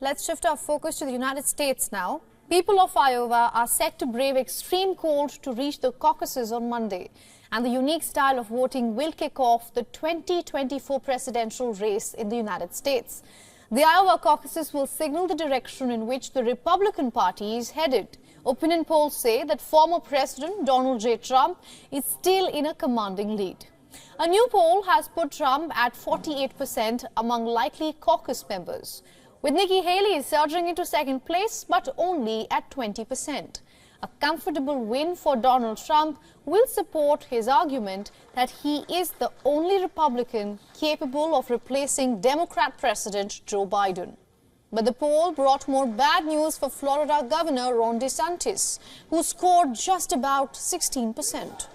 Let's shift our focus to the United States now. People of Iowa are set to brave extreme cold to reach the caucuses on Monday. And the unique style of voting will kick off the 2024 presidential race in the United States. The Iowa caucuses will signal the direction in which the Republican Party is headed. Opinion polls say that former President Donald J. Trump is still in a commanding lead. A new poll has put Trump at 48% among likely caucus members, with Nikki Haley surging into second place but only at 20%. A comfortable win for Donald Trump will support his argument that he is the only Republican capable of replacing Democrat President Joe Biden. But the poll brought more bad news for Florida Governor Ron DeSantis, who scored just about 16%.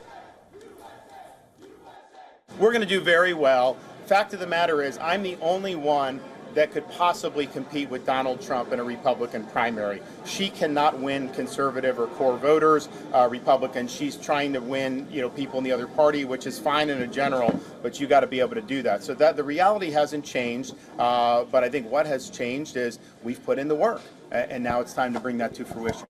We're going to do very well. Fact of the matter is, I'm the only one that could possibly compete with Donald Trump in a Republican primary. She cannot win conservative or core voters, Republicans. She's trying to win, people in the other party, which is fine in a general, but you got to be able to do that. So that the reality hasn't changed, but I think what has changed is we've put in the work, and now it's time to bring that to fruition.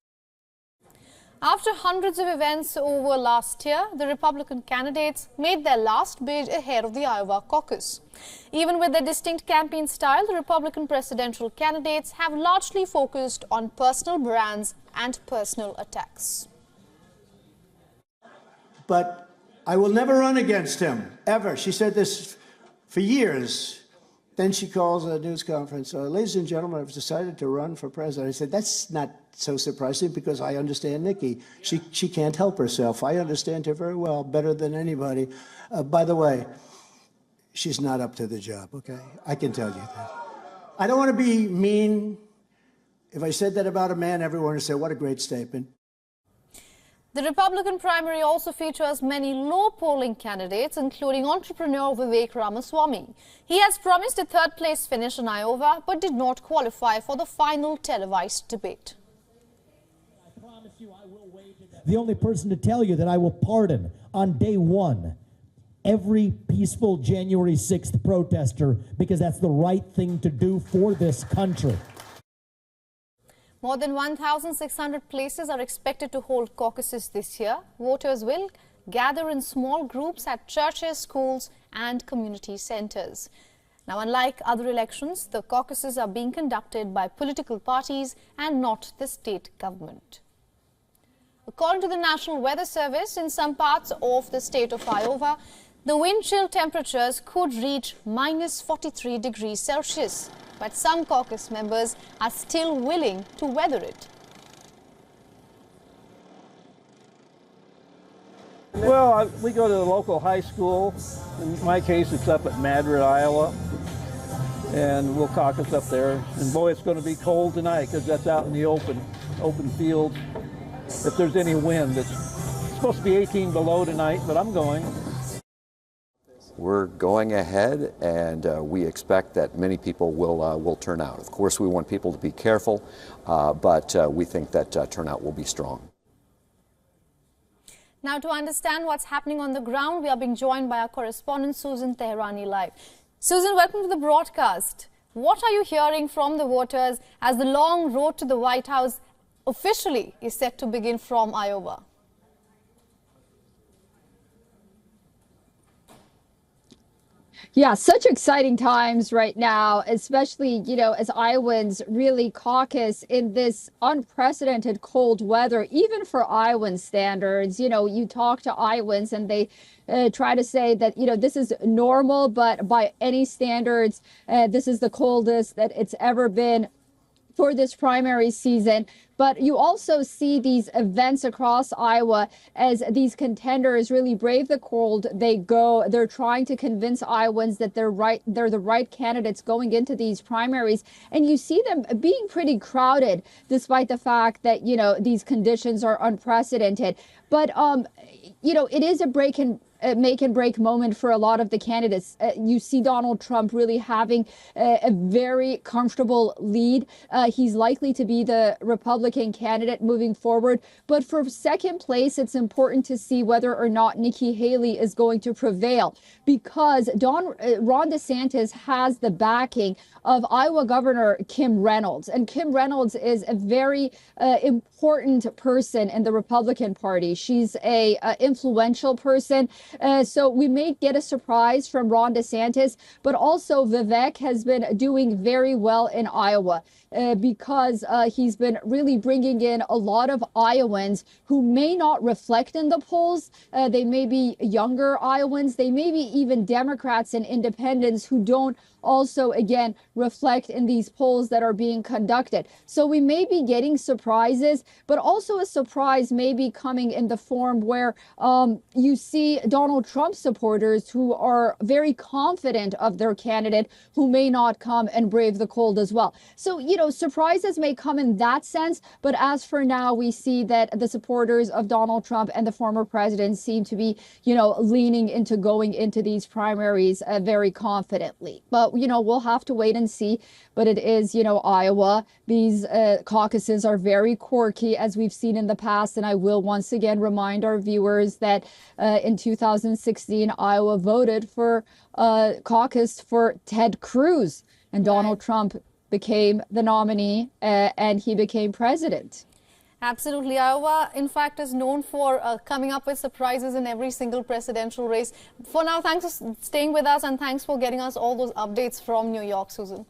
After hundreds of events over last year, the Republican candidates made their last bid ahead of the Iowa caucus. Even with their distinct campaign style, the Republican presidential candidates have largely focused on personal brands and personal attacks. But I will never run against him, ever. She said this for years. Then she calls a news conference, ladies and gentlemen, I've decided to run for president. I said, that's not so surprising because I understand Nikki. She can't help herself. I understand her very well, better than anybody. By the way, she's not up to the job, okay? I can tell you that. I don't want to be mean. If I said that about a man, everyone would say, what a great statement. The Republican primary also features many low-polling candidates, including entrepreneur Vivek Ramaswamy. He has promised a third-place finish in Iowa, but did not qualify for the final televised debate. I promise you I will wager that the only person to tell you that I will pardon on day one every peaceful January 6th protester, because that's the right thing to do for this country. More than 1,600 places are expected to hold caucuses this year. Voters will gather in small groups at churches, schools, and community centers. Now, unlike other elections, the caucuses are being conducted by political parties and not the state government. According to the National Weather Service, in some parts of the state of Iowa, the wind chill temperatures could reach -43 degrees Celsius. But some caucus members are still willing to weather it. Well, we go to the local high school. In my case, it's up at Madrid, Iowa. And we'll caucus up there. And boy, it's going to be cold tonight because that's out in the open field. If there's any wind, it's supposed to be 18 below tonight, but I'm going. We're going ahead, and we expect that many people will turn out. Of course, we want people to be careful, but we think that turnout will be strong. Now, to understand what's happening on the ground, we are being joined by our correspondent, Susan Teherani, live. Susan, welcome to the broadcast. What are you hearing from the voters as the long road to the White House officially is set to begin from Iowa? Yeah, such exciting times right now, especially, as Iowans really caucus in this unprecedented cold weather, even for Iowan standards. You talk to Iowans and they try to say that, this is normal, but by any standards, this is the coldest that it's ever been for this primary season. But you also see these events across Iowa as these contenders really brave the cold. They're trying to convince Iowans that they're the right candidates going into these primaries. And you see them being pretty crowded, despite the fact that, these conditions are unprecedented. But, it is a break in make and break moment for a lot of the candidates. You see Donald Trump really having a very comfortable lead. He's likely to be the Republican candidate moving forward. But for second place, it's important to see whether or not Nikki Haley is going to prevail, because Ron DeSantis has the backing of Iowa Governor Kim Reynolds. And Kim Reynolds is a very important person in the Republican Party. She's a influential person. So we may get a surprise from Ron DeSantis, but also Vivek has been doing very well in Iowa. Because he's been really bringing in a lot of Iowans who may not reflect in the polls. They may be younger Iowans. They may be even Democrats and independents who don't also, again, reflect in these polls that are being conducted. So we may be getting surprises, but also a surprise may be coming in the form where you see Donald Trump supporters who are very confident of their candidate who may not come and brave the cold as well. So, you know, surprises may come in that sense. But as for now, we see that the supporters of Donald Trump and the former president seem to be, you know, leaning into going into these primaries very confidently. But, you know, we'll have to wait and see. But it is, you know, Iowa. These caucuses are very quirky, as we've seen in the past. And I will once again remind our viewers that in 2016, Iowa voted for caucus for Ted Cruz, and Donald Trump became the nominee and he became president. Absolutely. Iowa, in fact, is known for coming up with surprises in every single presidential race. For now, thanks for staying with us, and thanks for getting us all those updates from New York, Susan.